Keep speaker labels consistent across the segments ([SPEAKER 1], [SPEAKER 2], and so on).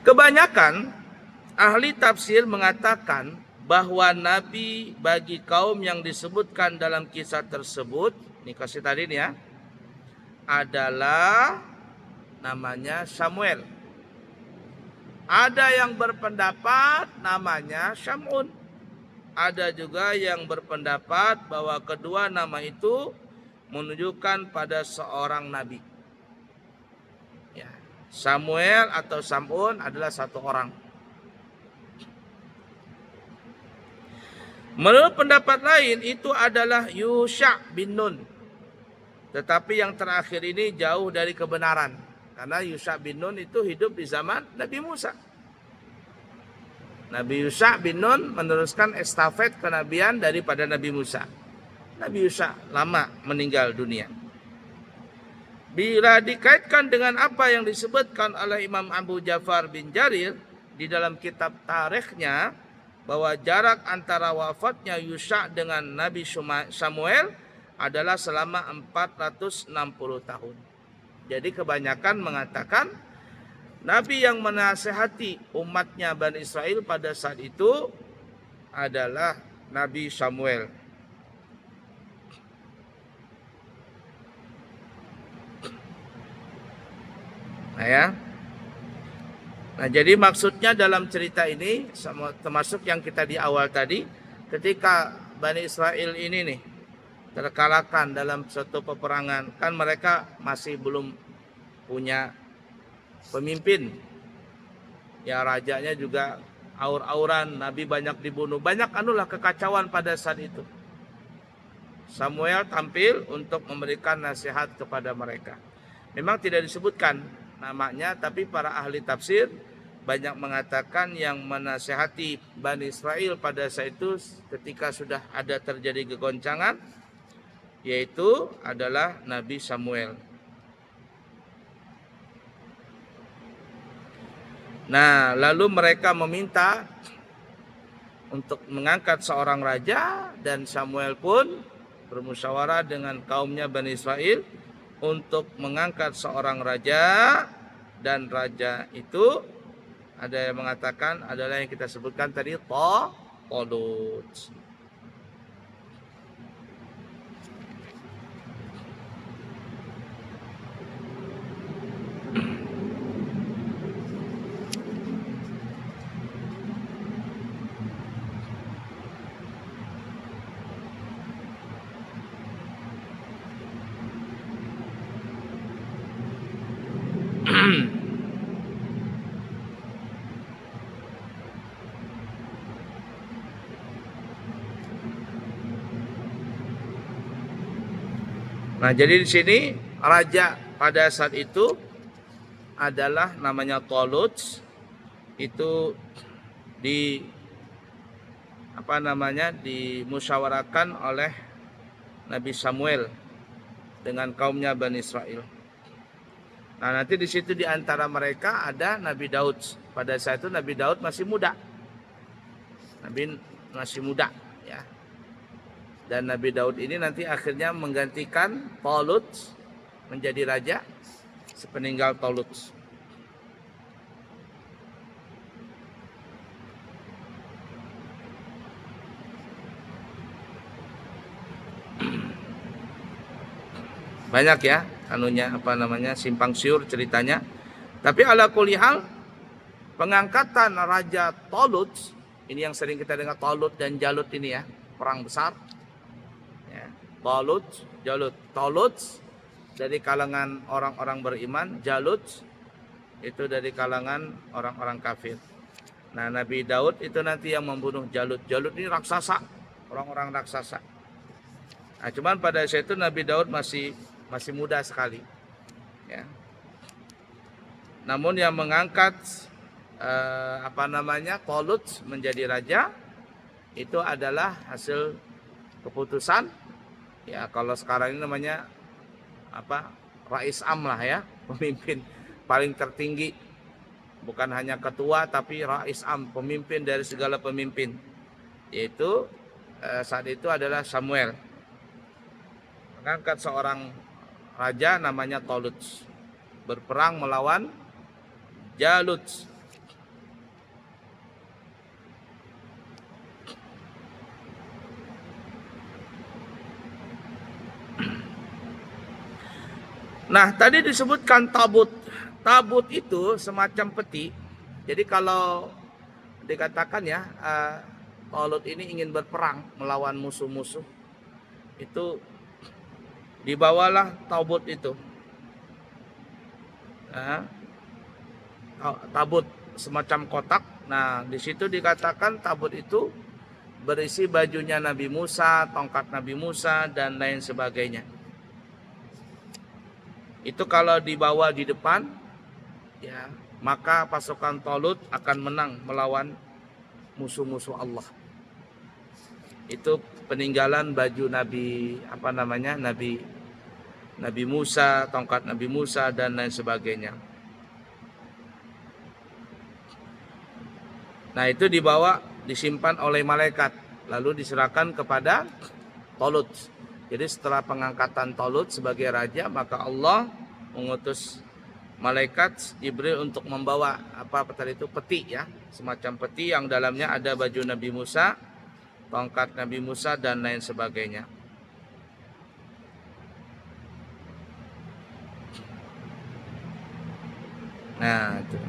[SPEAKER 1] Kebanyakan ahli tafsir mengatakan bahwa nabi bagi kaum yang disebutkan dalam kisah tersebut, ini kasih tadi nih ya, adalah namanya Samuel. Ada yang berpendapat namanya Syamun. Ada juga yang berpendapat bahwa kedua nama itu menunjukkan pada seorang nabi. Ya, Samuel atau Samun adalah satu orang. Menurut pendapat lain itu adalah Yusha bin Nun. Tetapi yang terakhir ini jauh dari kebenaran. Karena Yusha bin Nun itu hidup di zaman Nabi Musa. Nabi Yusha bin Nun meneruskan estafet kenabian daripada Nabi Musa. Nabi Yusha lama meninggal dunia. Bila dikaitkan dengan apa yang disebutkan oleh Imam Abu Ja'far bin Jarir di dalam kitab tarikhnya, bahwa jarak antara wafatnya Yusha dengan Nabi Samuel adalah selama 460 tahun. Jadi kebanyakan mengatakan Nabi yang menasehati umatnya Bani Israel pada saat itu adalah Nabi Samuel. Nah ya. Nah jadi maksudnya dalam cerita ini termasuk yang kita di awal tadi, ketika Bani Israel ini nih terkalahkan dalam suatu peperangan, kan mereka masih belum punya pemimpin. Ya rajanya juga aur-auran, nabi banyak dibunuh, banyak kekacauan pada saat itu. Samuel tampil untuk memberikan nasihat kepada mereka. Memang tidak disebutkan namanya, tapi para ahli tafsir banyak mengatakan yang menasihati Bani Israel pada saat itu ketika sudah ada terjadi kegoncangan, yaitu adalah Nabi Samuel. Nah, lalu mereka meminta untuk mengangkat seorang raja, dan Samuel pun bermusyawarah dengan kaumnya Bani Israel untuk mengangkat seorang raja, dan raja itu ada yang mengatakan adalah yang kita sebutkan tadi, Talut. Nah, jadi di sini raja pada saat itu adalah namanya Talut. Itu dimusyawarahkan oleh Nabi Samuel dengan kaumnya Bani Israel. Nah, nanti di situ di antara mereka ada Nabi Daud. Pada saat itu Nabi Daud masih muda. Nabi masih muda, ya. Dan Nabi Daud ini nanti akhirnya menggantikan Talut menjadi raja sepeninggal Talut. Banyak ya simpang siur ceritanya. Tapi ala kulli hal, pengangkatan Raja Talut, ini yang sering kita dengar, Talut dan Jalut ini ya, perang besar. Ya, Talut, Jalut. Talut dari kalangan orang-orang beriman, Jalut itu dari kalangan orang-orang kafir. Nah, Nabi Daud itu nanti yang membunuh Jalut. Jalut ini raksasa, orang-orang raksasa. Nah, cuman pada saat itu Nabi Daud masih muda sekali. Ya. Namun yang mengangkat Talut menjadi raja itu adalah hasil keputusan, ya kalau sekarang ini namanya Rais Am lah ya, pemimpin paling tertinggi, bukan hanya ketua tapi Rais Am, pemimpin dari segala pemimpin, yaitu saat itu adalah Samuel mengangkat seorang raja namanya Talut berperang melawan Jalut. Nah, tadi disebutkan tabut. Tabut itu semacam peti. Jadi kalau dikatakan ya, Talut ini ingin berperang melawan musuh-musuh, itu dibawalah tabut itu. Nah, tabut semacam kotak. Nah, di situ dikatakan tabut itu berisi bajunya Nabi Musa, tongkat Nabi Musa, dan lain sebagainya. Itu kalau dibawa di depan, ya, maka pasukan Talut akan menang melawan musuh-musuh Allah. Itu peninggalan baju Nabi Nabi Musa, tongkat Nabi Musa, dan lain sebagainya. Nah, itu disimpan oleh malaikat, lalu diserahkan kepada Talut. Jadi setelah pengangkatan Talut sebagai raja, maka Allah mengutus malaikat Jibril untuk membawa peti ya, semacam peti yang dalamnya ada baju Nabi Musa, tongkat Nabi Musa, dan lain sebagainya. Nah, itu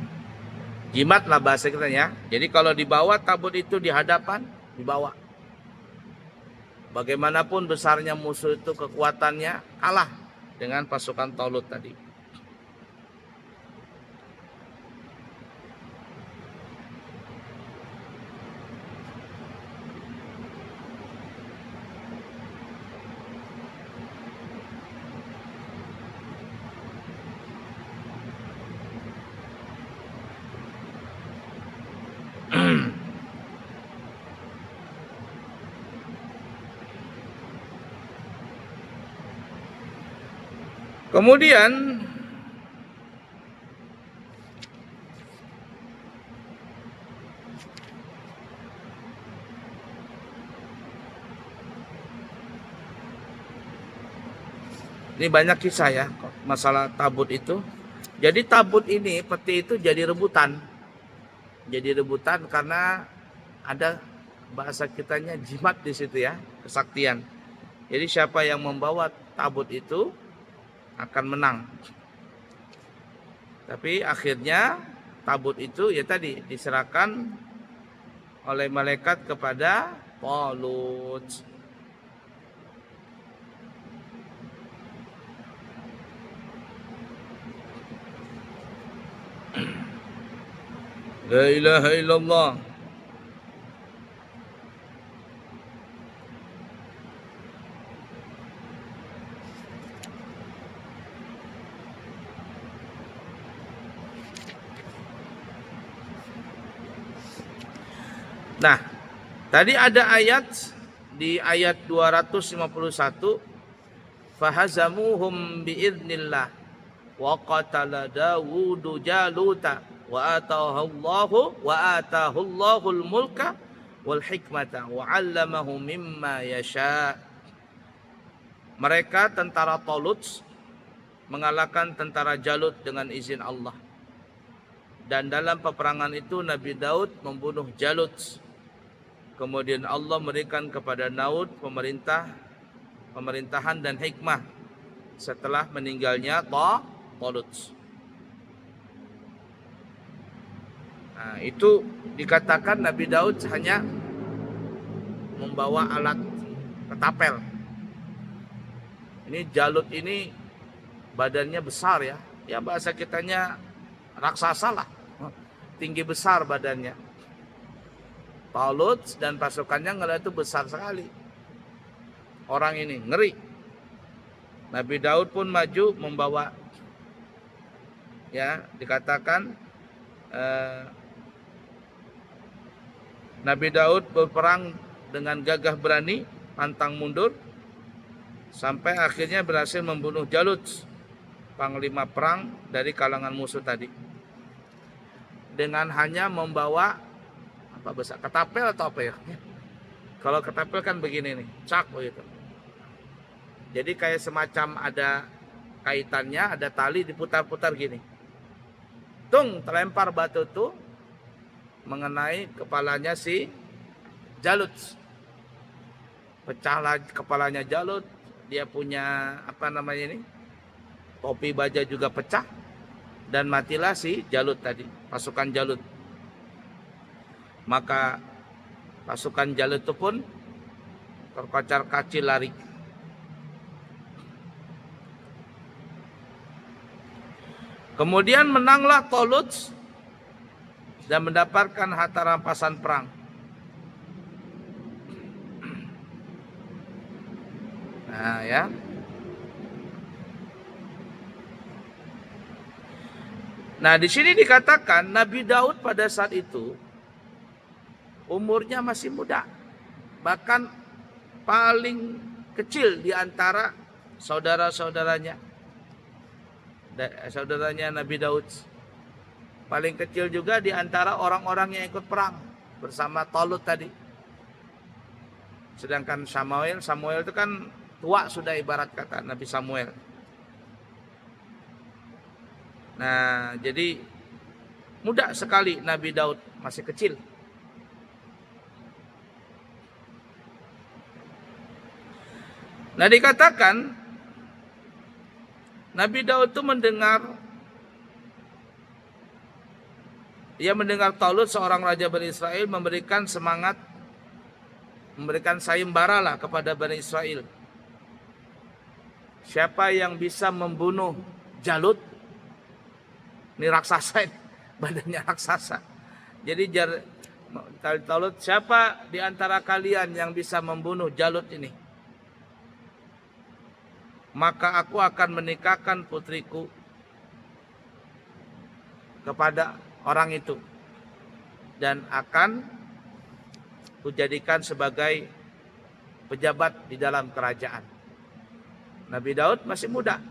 [SPEAKER 1] jimat lah bahasa kita ya. Jadi kalau dibawa tabut itu di hadapan, dibawa. Bagaimanapun besarnya musuh itu, kekuatannya kalah dengan pasukan Talut tadi. Kemudian ini banyak kisah ya masalah tabut itu. Jadi tabut ini, peti itu jadi rebutan. Jadi rebutan karena ada bahasa kitanya jimat di situ ya, kesaktian. Jadi siapa yang membawa tabut itu akan menang. Tapi akhirnya tabut itu ya tadi diserahkan oleh malaikat kepada Talut. La ilaha illallah. Nah, tadi ada ayat di ayat 251, fahazamuhum biidznillah wa qatala Dawudu Jaluta wa atahul mulka wal hikmata wa 'allamahu mimma yasha. Mereka tentara Talut mengalahkan tentara Jalut dengan izin Allah. Dan dalam peperangan itu Nabi Daud membunuh Jalut. Kemudian Allah memberikan kepada Daud pemerintahan dan hikmah setelah meninggalnya Talut. Nah, itu dikatakan Nabi Daud hanya membawa alat ketapel. Ini Jalut ini badannya besar ya. Ya bahasa kitanya raksasa lah. Tinggi besar badannya. Talut dan pasukannya ngelihat itu besar sekali. Orang ini ngeri. Nabi Daud pun maju membawa, ya dikatakan Nabi Daud berperang dengan gagah berani, pantang mundur, sampai akhirnya berhasil membunuh Jalut, panglima perang dari kalangan musuh tadi, dengan hanya membawa ketapel atau apa ya? Kalau ketapel kan begini nih, cak begitu. Jadi kayak semacam ada kaitannya, ada tali diputar-putar gini. Tung, terlempar batu itu mengenai kepalanya si Jalut. Pecahlah kepalanya Jalut. Dia punya topi baja juga pecah, dan matilah si Jalut tadi, pasukan Jalut. Maka pasukan Jalut itu pun terkocar-kacir lari. Kemudian menanglah Talut dan mendapatkan harta rampasan perang. Nah ya. Nah di sini dikatakan Nabi Daud pada saat itu umurnya masih muda, bahkan paling kecil di antara saudara-saudaranya. Saudaranya Nabi Daud, paling kecil juga di antara orang-orang yang ikut perang bersama Talut tadi. Sedangkan Samuel itu kan tua sudah, ibarat kata Nabi Samuel. Nah, jadi muda sekali Nabi Daud, masih kecil. Nah, dikatakan Nabi Daud itu mendengar Talut, seorang raja Bani Israel, memberikan semangat, memberikan sayembara lah kepada Bani Israel. Siapa yang bisa membunuh Jalut? Ini raksasa, badannya raksasa. Jadi Talut, siapa di antara kalian yang bisa membunuh Jalut ini? Maka aku akan menikahkan putriku kepada orang itu dan akan kujadikan sebagai pejabat di dalam kerajaan. Nabi Daud masih muda.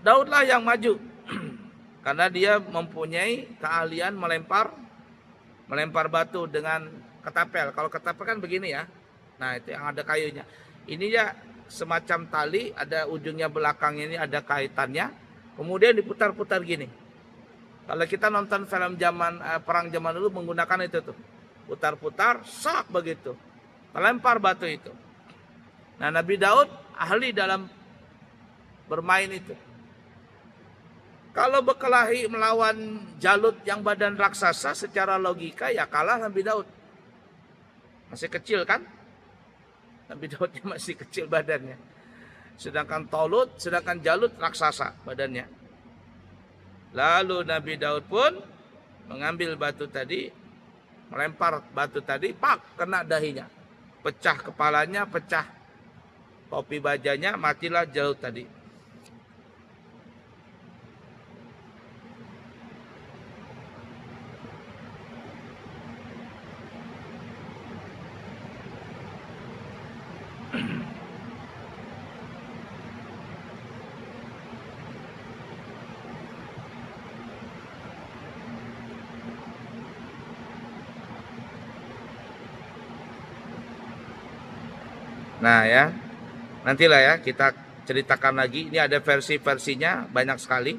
[SPEAKER 1] Daudlah yang maju karena dia mempunyai keahlian melempar batu dengan ketapel. Kalau ketapel kan begini ya. Nah, itu yang ada kayunya. Ini ya semacam tali, ada ujungnya belakang ini ada kaitannya. Kemudian diputar-putar gini. Kalau kita nonton film perang zaman dulu menggunakan itu tuh. Putar-putar, sak begitu. Melempar batu itu. Nah, Nabi Daud ahli dalam bermain itu. Kalau berkelahi melawan Jalut yang badan raksasa, secara logika ya kalah Nabi Daud. Masih kecil kan? Nabi Daudnya masih kecil badannya. Sedangkan Jalut raksasa badannya. Lalu Nabi Daud pun mengambil batu tadi, melempar batu tadi, pak, kena dahinya. Pecah kepalanya, pecah topi bajanya, matilah Jalut tadi. Nah ya, nantilah ya kita ceritakan lagi. Ini ada versi-versinya banyak sekali.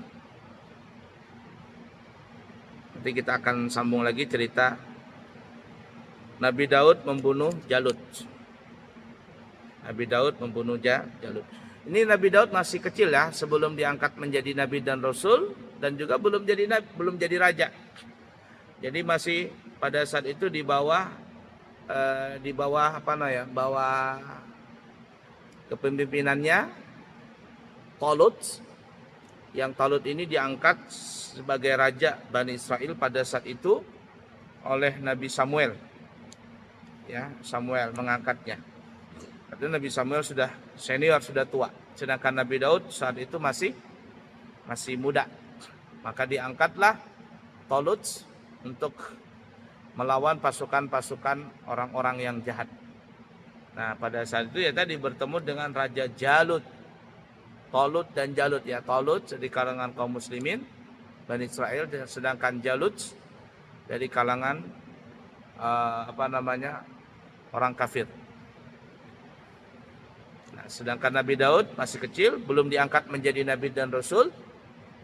[SPEAKER 1] Nanti kita akan sambung lagi cerita Nabi Daud membunuh Jalut. Nabi Daud membunuh Jalut. Ini Nabi Daud masih kecil ya, sebelum diangkat menjadi Nabi dan Rasul, dan juga belum jadi raja. Jadi masih pada saat itu di bawah kepemimpinannya Talut. Yang Talut ini diangkat sebagai raja Bani Israel pada saat itu oleh Nabi Samuel. Ya, Samuel mengangkatnya. Karena Nabi Samuel sudah senior, sudah tua. Sedangkan Nabi Daud saat itu masih muda. Maka diangkatlah Talut untuk melawan pasukan-pasukan orang-orang yang jahat. Nah, pada saat itu ya tadi bertemu dengan Raja Jalut. Talut dan Jalut ya. Talut dari kalangan kaum muslimin Bani Israel, sedangkan Jalut dari kalangan orang kafir. Nah, sedangkan Nabi Daud masih kecil, belum diangkat menjadi nabi dan rasul,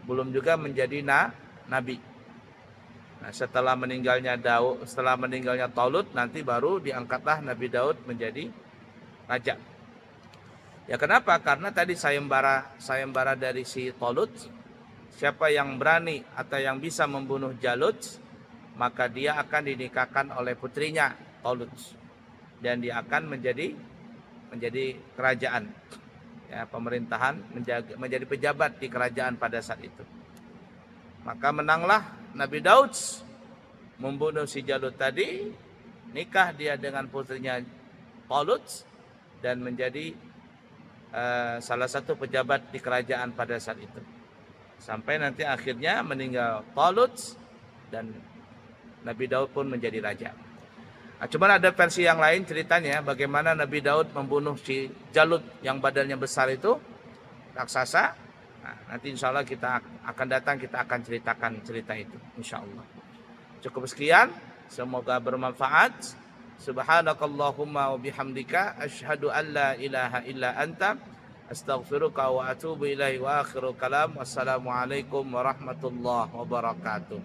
[SPEAKER 1] belum juga menjadi nabi. Nah, setelah meninggalnya Talut, nanti baru diangkatlah Nabi Daud menjadi raja. Ya kenapa? Karena tadi sayembara dari si Talut, siapa yang berani atau yang bisa membunuh Jalut, maka dia akan dinikahkan oleh putrinya Talut, dan dia akan menjadi kerajaan, ya, pemerintahan, menjadi pejabat di kerajaan pada saat itu. Maka menanglah Nabi Daud membunuh si Jalut tadi, nikah dia dengan putrinya Talut, dan menjadi salah satu pejabat di kerajaan pada saat itu. Sampai nanti akhirnya meninggal Talut dan Nabi Daud pun menjadi raja. Nah, cuman ada versi yang lain ceritanya bagaimana Nabi Daud membunuh si Jalut yang badannya besar itu, raksasa. Nah, nanti insya Allah kita akan datang, kita akan ceritakan cerita itu insya Allah. Cukup sekian, semoga bermanfaat. Subhanakallahumma wa bihamdika asyhadu an la ilaha illa anta astaghfiruka wa atubu ilaihi wa akhiru kalam. Wassalamualaikum warahmatullahi wabarakatuh.